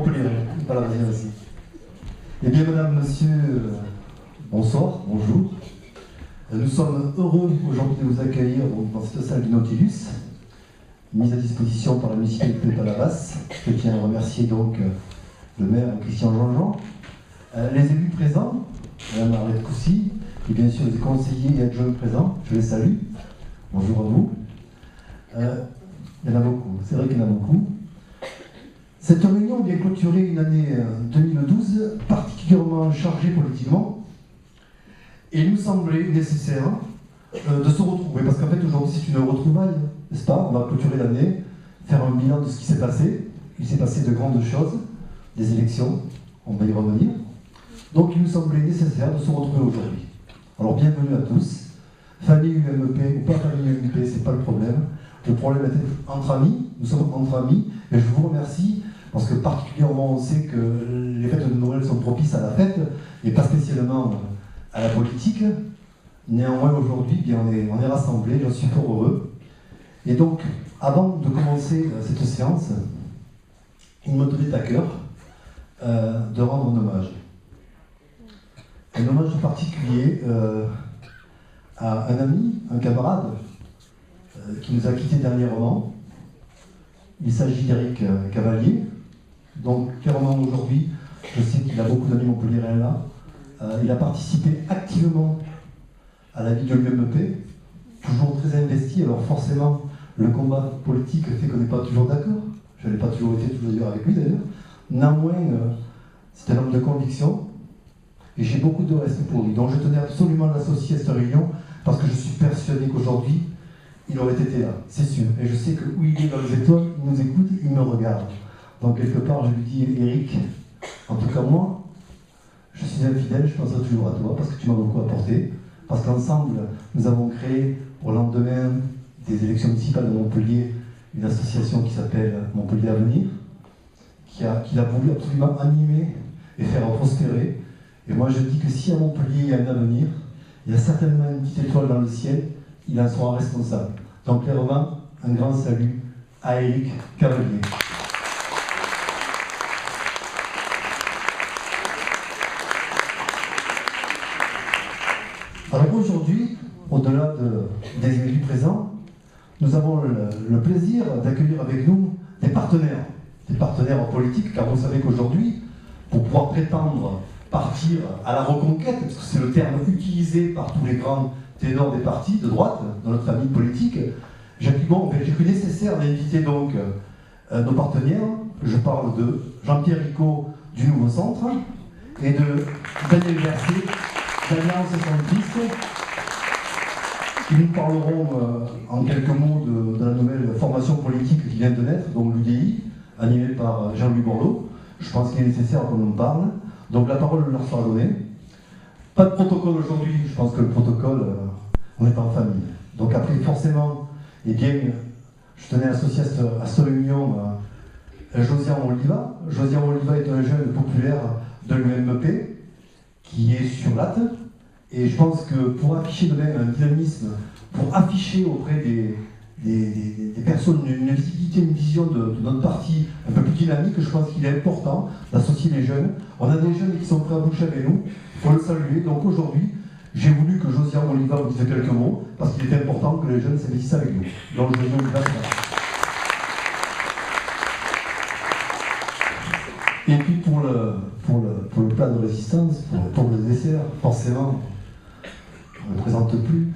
Montpellier, pas la région aussi. Eh bien, madame, monsieur, bonsoir, bonjour. Nous sommes heureux aujourd'hui de vous accueillir dans cette salle du Nautilus, mise à disposition par la municipalité de Palavas. Je tiens à remercier donc le maire Christian Jean-Jean, les élus présents, madame Arlette Coussy, et bien sûr les conseillers et adjoints présents, je les salue. Bonjour à vous. Il y en a beaucoup, c'est vrai qu'il y en a beaucoup. Cette réunion vient clôturer une année 2012 particulièrement chargée politiquement, et il nous semblait nécessaire de se retrouver, parce qu'en fait aujourd'hui c'est une retrouvaille, n'est-ce pas? On va clôturer l'année, faire un bilan de ce qui s'est passé. Il s'est passé de grandes choses, des élections, on va y revenir. Donc il nous semblait nécessaire de se retrouver aujourd'hui. Alors bienvenue à tous, famille UMP ou pas famille UMP, c'est pas le problème. Le problème était entre amis, nous sommes entre amis, et je vous remercie, parce que particulièrement on sait que les fêtes de Noël sont propices à la fête, et pas spécialement à la politique. Néanmoins aujourd'hui, bien, on est rassemblés, j'en suis fort heureux. Et donc, avant de commencer cette séance, il me tenait à cœur de rendre un hommage. Un hommage particulier à un ami, un camarade, qui nous a quittés dernièrement. Il s'agit d'Éric Cavalier. Donc, clairement, aujourd'hui, je sais qu'il a beaucoup d'amis montpelliérains là. Il a participé activement à la vie de l'UMP, toujours très investi. Alors, forcément, le combat politique fait qu'on n'est pas toujours d'accord. Je n'ai pas toujours été toujours d'accord avec lui d'ailleurs. Néanmoins, c'est un homme de conviction et j'ai beaucoup de respect pour lui. Donc, je tenais absolument à l'associer à cette réunion parce que je suis persuadé qu'aujourd'hui, il aurait été là, c'est sûr. Et je sais que où il est dans les étoiles, il nous écoute, il me regarde. Donc quelque part, je lui dis, Éric, en tout cas moi, je suis un fidèle, je penserai toujours à toi, parce que tu m'as beaucoup apporté. Parce qu'ensemble, nous avons créé, au lendemain des élections municipales de Montpellier, une association qui s'appelle Montpellier Avenir, qui a voulu absolument animer et faire prospérer. Et moi, je dis que si à Montpellier, il y a un avenir, il y a certainement une petite étoile dans le ciel, il en sera responsable. Donc clairement, un grand salut à Éric Cavalier. Alors aujourd'hui, au-delà des élus présents, nous avons le plaisir d'accueillir avec nous des partenaires politiques, car vous savez qu'aujourd'hui, pour pouvoir prétendre partir à la reconquête, parce que c'est le terme utilisé par tous les grands ténors des partis de droite, dans notre famille politique, j'ai cru nécessaire d'inviter donc nos partenaires. Je parle de Jean-Pierre Ricot du Nouveau Centre et de Daniel Verset d'Alliance Centriste, qui nous parleront en quelques mots de la nouvelle formation politique qui vient de naître, donc l'UDI, animée par Jean-Louis Borloo. Je pense qu'il est nécessaire qu'on en parle. Donc la parole leur sera donnée. Pas de protocole aujourd'hui, je pense que le protocole, on est en famille. Donc après, forcément, eh bien, je tenais à associer à cette réunion Josian Oliva. Josian Oliva est un jeune populaire de l'UMP qui est sur latte. Et je pense que pour afficher de même un dynamisme, pour afficher auprès des personnes une visibilité, une vision de notre parti un peu plus dynamique, je pense qu'il est important d'associer les jeunes. On a des jeunes qui sont prêts à bouger avec nous, il faut le saluer. Donc aujourd'hui, j'ai voulu que Josian Oliva vous dise quelques mots, parce qu'il est important que les jeunes s'investissent avec nous. Donc Josian Oliva, et puis pour le plat de résistance, pour le dessert, forcément, on ne le présente plus.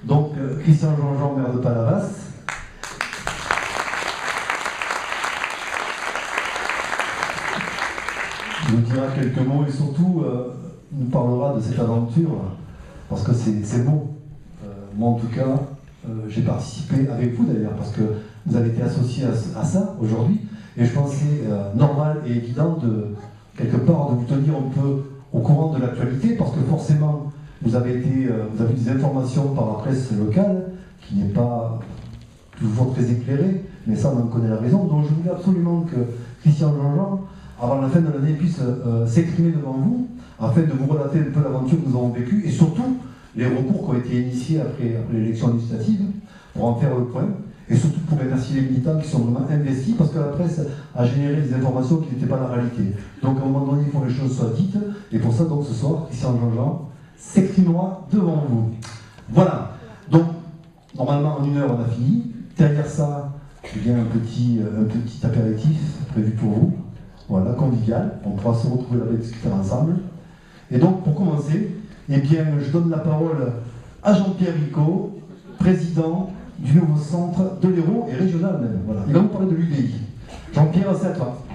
Donc, Christian Jean-Jean, maire de Palavas. Il nous dira quelques mots et surtout nous parlera de cette aventure, parce que c'est beau. Moi, en tout cas, j'ai participé avec vous d'ailleurs, parce que vous avez été associés à ça aujourd'hui, et je pensais normal et évident de, quelque part, de vous tenir un peu au courant de l'actualité, parce que forcément, vous avez eu des informations par la presse locale, qui n'est pas toujours très éclairée, mais ça on en connaît la raison. Donc je voulais absolument que Christian Jean-Jean, avant la fin de l'année, puisse s'exprimer devant vous, afin de vous relater un peu l'aventure que nous avons vécue, et surtout les recours qui ont été initiés après l'élection législative, pour en faire le point. et surtout pour remercier les militants qui sont vraiment investis, parce que la presse a généré des informations qui n'étaient pas la réalité. Donc à un moment donné, il faut que les choses soient dites, et pour ça, donc ce soir, Christian Jean-Jean s'exprimera devant vous. Voilà, donc normalement en 1 heure on a fini. Derrière ça, il y a un petit apéritif prévu pour vous, voilà, convivial, on pourra se retrouver là et discuter ensemble. Et donc pour commencer, eh bien, je donne la parole à Jean-Pierre Ricot, président du nouveau centre de l'Hérault et régional même. Voilà. Il va vous parler de l'UDI. Jean-Pierre, c'est à toi.